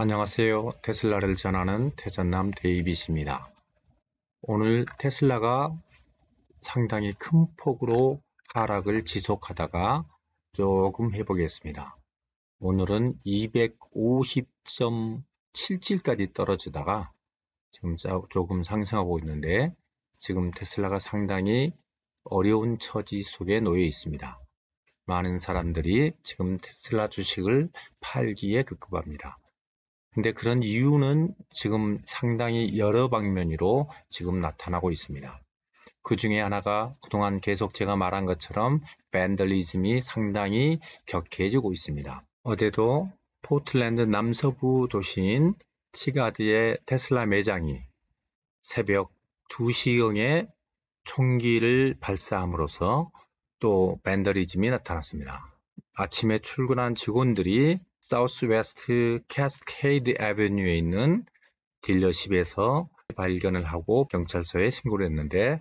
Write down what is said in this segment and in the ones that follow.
안녕하세요. 테슬라를 전하는 태전남 데이빗입니다. 오늘 테슬라가 상당히 큰 폭으로 하락을 지속하다가 조금 해보겠습니다. 오늘은 250.77까지 떨어지다가 지금 조금 상승하고 있는데, 지금 테슬라가 상당히 어려운 처지 속에 놓여 있습니다. 많은 사람들이 지금 테슬라 주식을 팔기에 급급합니다. 근데 그런 이유는 지금 상당히 여러 방면으로 지금 나타나고 있습니다. 그 중에 하나가 그동안 계속 제가 말한 것처럼 밴들리즘이 상당히 격해지고 있습니다. 어제도 포틀랜드 남서부 도시인 티가드의 테슬라 매장이 새벽 2시경에 총기를 발사함으로써 또 밴더리즘이 나타났습니다. 아침에 출근한 직원들이 사우스웨스트 캐스케이드 애버뉴에 있는 딜러십에서 발견을 하고 경찰서에 신고를 했는데,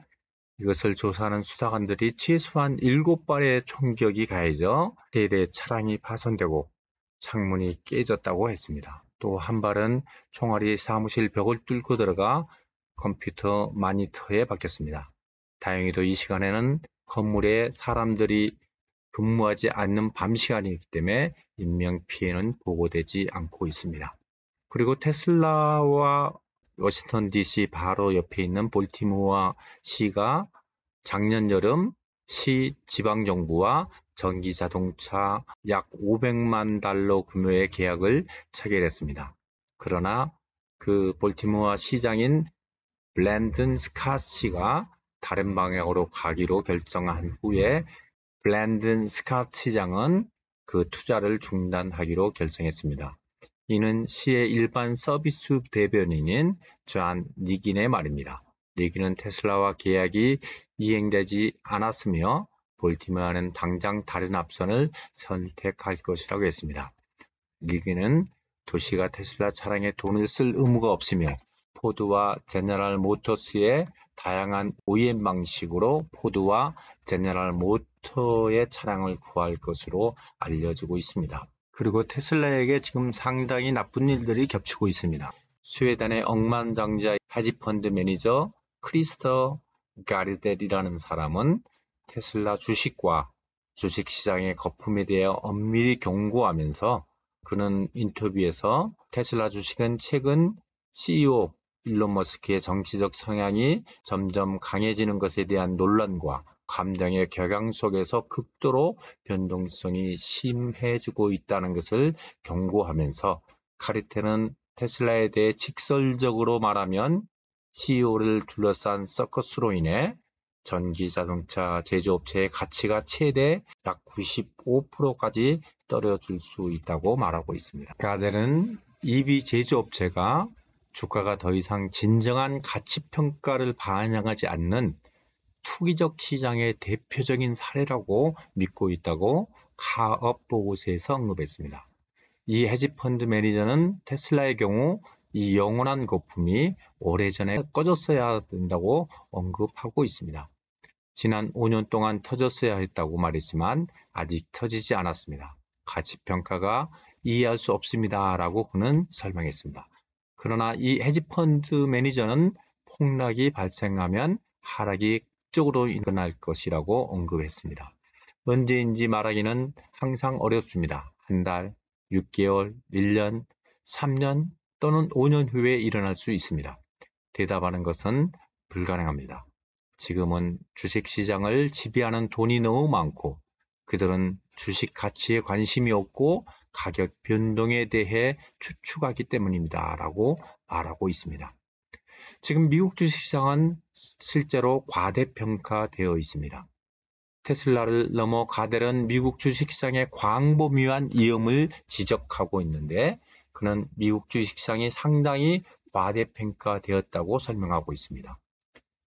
이것을 조사하는 수사관들이 최소한 7발의 총격이 가해져 3대의 차량이 파손되고 창문이 깨졌다고 했습니다. 또 한 발은 총알이 사무실 벽을 뚫고 들어가 컴퓨터 모니터에 박혔습니다. 다행히도 이 시간에는 건물에 사람들이 근무하지 않는 밤 시간이기 때문에 인명피해는 보고되지 않고 있습니다. 그리고 테슬라와 워싱턴 DC 바로 옆에 있는 볼티모어 시가 작년 여름 시 지방정부와 전기자동차 약 500만 달러 규모의 계약을 체결했습니다. 그러나 그 볼티모어 시장인 블랜든 스캇 씨가 다른 방향으로 가기로 결정한 후에 블랜든 스캇 시장은 그 투자를 중단하기로 결정했습니다. 이는 시의 일반 서비스 대변인인 존 니긴의 말입니다. 니긴은 테슬라와 계약이 이행되지 않았으며 볼티모어는 당장 다른 앞선을 선택할 것이라고 했습니다. 니긴은 도시가 테슬라 차량에 돈을 쓸 의무가 없으며 포드와 제너럴 모터스의 다양한 OEM 방식으로 포드와 제너럴 모터의 차량을 구할 것으로 알려지고 있습니다. 그리고 테슬라에게 지금 상당히 나쁜 일들이 겹치고 있습니다. 스웨덴의 억만장자 헤지펀드 매니저 크리스터 가르델이라는 사람은 테슬라 주식과 주식시장의 거품에 대해 엄밀히 경고하면서, 그는 인터뷰에서 테슬라 주식은 최근 CEO 일론 머스크의 정치적 성향이 점점 강해지는 것에 대한 논란과 감정의 격양 속에서 극도로 변동성이 심해지고 있다는 것을 경고하면서, 카리테는 테슬라에 대해 직설적으로 말하면 CEO를 둘러싼 서커스로 인해 전기자동차 제조업체의 가치가 최대 약 95%까지 떨어질 수 있다고 말하고 있습니다. 가델은 EV 제조업체가 주가가 더 이상 진정한 가치평가를 반영하지 않는 투기적 시장의 대표적인 사례라고 믿고 있다고 가업 보고서에서 언급했습니다. 이 헤지펀드 매니저는 테슬라의 경우 이 영원한 거품이 오래전에 꺼졌어야 된다고 언급하고 있습니다. 지난 5년 동안 터졌어야 했다고 말했지만 아직 터지지 않았습니다. 가치평가가 이해할 수 없습니다 라고 그는 설명했습니다. 그러나 이 헤지펀드 매니저는 폭락이 발생하면 하락이 극적으로 일어날 것이라고 언급했습니다. 언제인지 말하기는 항상 어렵습니다. 한 달, 6개월, 1년, 3년 또는 5년 후에 일어날 수 있습니다. 대답하는 것은 불가능합니다. 지금은 주식시장을 지배하는 돈이 너무 많고 그들은 주식 가치에 관심이 없고 가격 변동에 대해 추측하기 때문입니다 라고 말하고 있습니다. 지금 미국 주식시장은 실제로 과대평가되어 있습니다. 테슬라를 넘어 가델은 미국 주식시장의 광범위한 위험을 지적하고 있는데, 그는 미국 주식시장이 상당히 과대평가되었다고 설명하고 있습니다.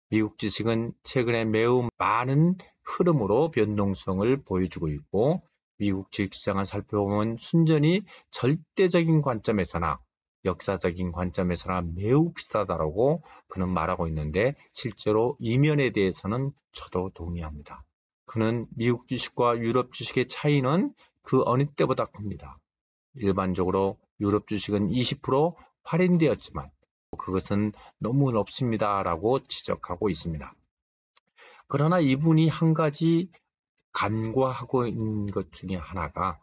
미국 주식은 최근에 매우 많은 흐름으로 변동성을 보여주고 있고, 미국 주식시장을 살펴보면 순전히 절대적인 관점에서나 역사적인 관점에서나 매우 비싸다라고 그는 말하고 있는데, 실제로 이면에 대해서는 저도 동의합니다. 그는 미국 주식과 유럽 주식의 차이는 그 어느 때보다 큽니다. 일반적으로 유럽 주식은 20% 할인되었지만 그것은 너무 높습니다라고 지적하고 있습니다. 그러나 이분이 한 가지 간과하고 있는 것 중에 하나가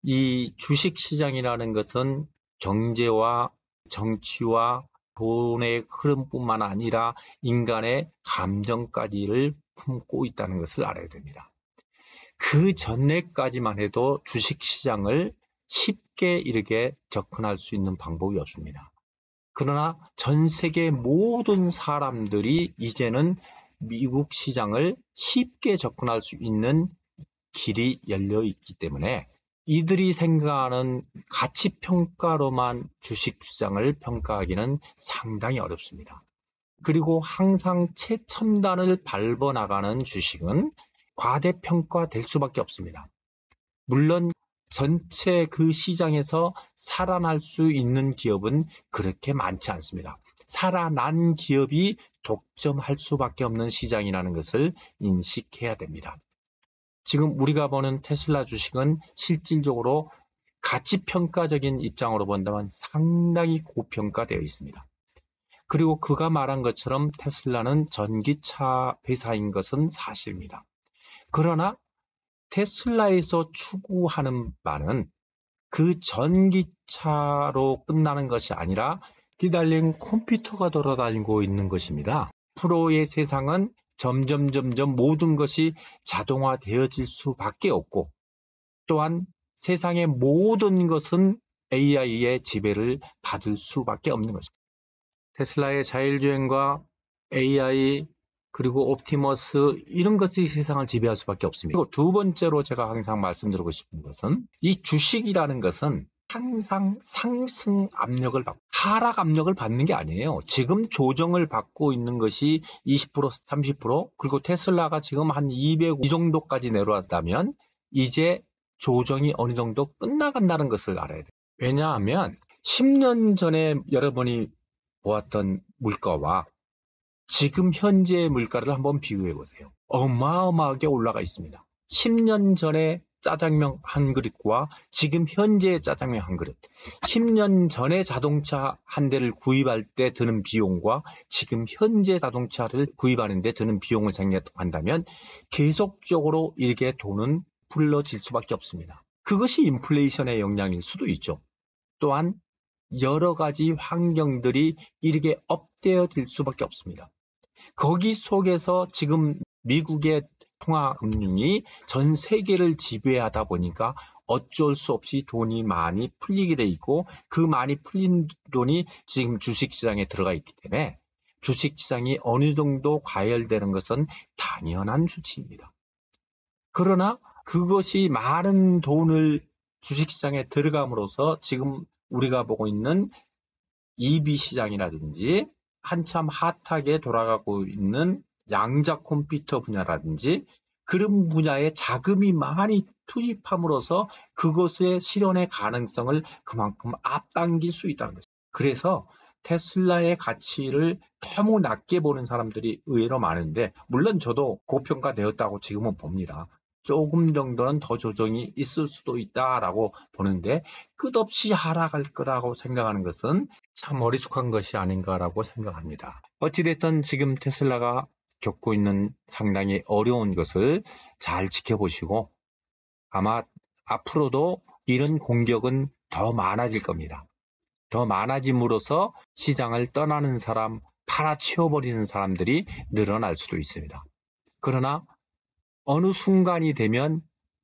이 주식시장이라는 것은 경제와 정치와 돈의 흐름뿐만 아니라 인간의 감정까지를 품고 있다는 것을 알아야 됩니다. 그 전에까지만 해도 주식시장을 쉽게 이렇게 접근할 수 있는 방법이 없습니다. 그러나 전 세계 모든 사람들이 이제는 미국 시장을 쉽게 접근할 수 있는 길이 열려 있기 때문에 이들이 생각하는 가치평가로만 주식시장을 평가하기는 상당히 어렵습니다. 그리고 항상 최첨단을 밟아나가는 주식은 과대평가될 수밖에 없습니다. 물론 전체 그 시장에서 살아날 수 있는 기업은 그렇게 많지 않습니다. 살아난 기업이 독점할 수밖에 없는 시장이라는 것을 인식해야 됩니다. 지금 우리가 보는 테슬라 주식은 실질적으로 가치평가적인 입장으로 본다면 상당히 고평가되어 있습니다. 그리고 그가 말한 것처럼 테슬라는 전기차 회사인 것은 사실입니다. 그러나 테슬라에서 추구하는 바는 그 전기차로 끝나는 것이 아니라 기다린 컴퓨터가 돌아다니고 있는 것입니다. 앞으로의 세상은 점점 모든 것이 자동화되어질 수밖에 없고 또한 세상의 모든 것은 AI의 지배를 받을 수밖에 없는 것입니다. 테슬라의 자율주행과 AI 그리고 옵티머스 이런 것이 세상을 지배할 수밖에 없습니다. 그리고 두 번째로 제가 항상 말씀드리고 싶은 것은 이 주식이라는 것은 항상 상승 압력을 받고 하락 압력을 받는 게 아니에요. 지금 조정을 받고 있는 것이 20%, 30% 그리고 테슬라가 지금 한 200 이 정도까지 내려왔다면 이제 조정이 어느 정도 끝나간다는 것을 알아야 돼요. 왜냐하면 10년 전에 여러분이 보았던 물가와 지금 현재의 물가를 한번 비교해 보세요. 어마어마하게 올라가 있습니다. 10년 전에 짜장면 한 그릇과 지금 현재의 짜장면 한 그릇. 10년 전에 자동차 한 대를 구입할 때 드는 비용과 지금 현재 자동차를 구입하는 데 드는 비용을 생각한다면 계속적으로 이렇게 돈은 불러질 수밖에 없습니다. 그것이 인플레이션의 영향일 수도 있죠. 또한 여러 가지 환경들이 이렇게 업되어질 수밖에 없습니다. 거기 속에서 지금 미국의 통화금융이 전 세계를 지배하다 보니까 어쩔 수 없이 돈이 많이 풀리게 돼 있고 그 많이 풀린 돈이 지금 주식시장에 들어가 있기 때문에 주식시장이 어느 정도 과열되는 것은 당연한 수치입니다. 그러나 그것이 많은 돈을 주식시장에 들어감으로써 지금 우리가 보고 있는 EV 시장이라든지 한참 핫하게 돌아가고 있는 양자 컴퓨터 분야라든지 그런 분야에 자금이 많이 투입함으로써 그것의 실현의 가능성을 그만큼 앞당길 수 있다는 것입니다. 그래서 테슬라의 가치를 너무 낮게 보는 사람들이 의외로 많은데 물론 저도 고평가되었다고 지금은 봅니다. 조금 정도는 더 조정이 있을 수도 있다라고 보는데 끝없이 하락할 거라고 생각하는 것은 참 어리숙한 것이 아닌가라고 생각합니다. 어찌됐든 지금 테슬라가 겪고 있는 상당히 어려운 것을 잘 지켜보시고 아마 앞으로도 이런 공격은 더 많아질 겁니다. 더 많아짐으로써 시장을 떠나는 사람, 팔아치워버리는 사람들이 늘어날 수도 있습니다. 그러나 어느 순간이 되면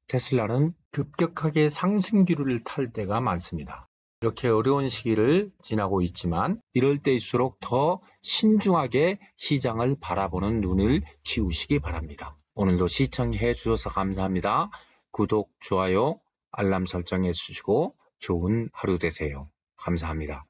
테슬라는 급격하게 상승 기류를 탈 때가 많습니다. 이렇게 어려운 시기를 지나고 있지만 이럴 때일수록 더 신중하게 시장을 바라보는 눈을 키우시기 바랍니다. 오늘도 시청해 주셔서 감사합니다. 구독, 좋아요, 알람 설정해 주시고 좋은 하루 되세요. 감사합니다.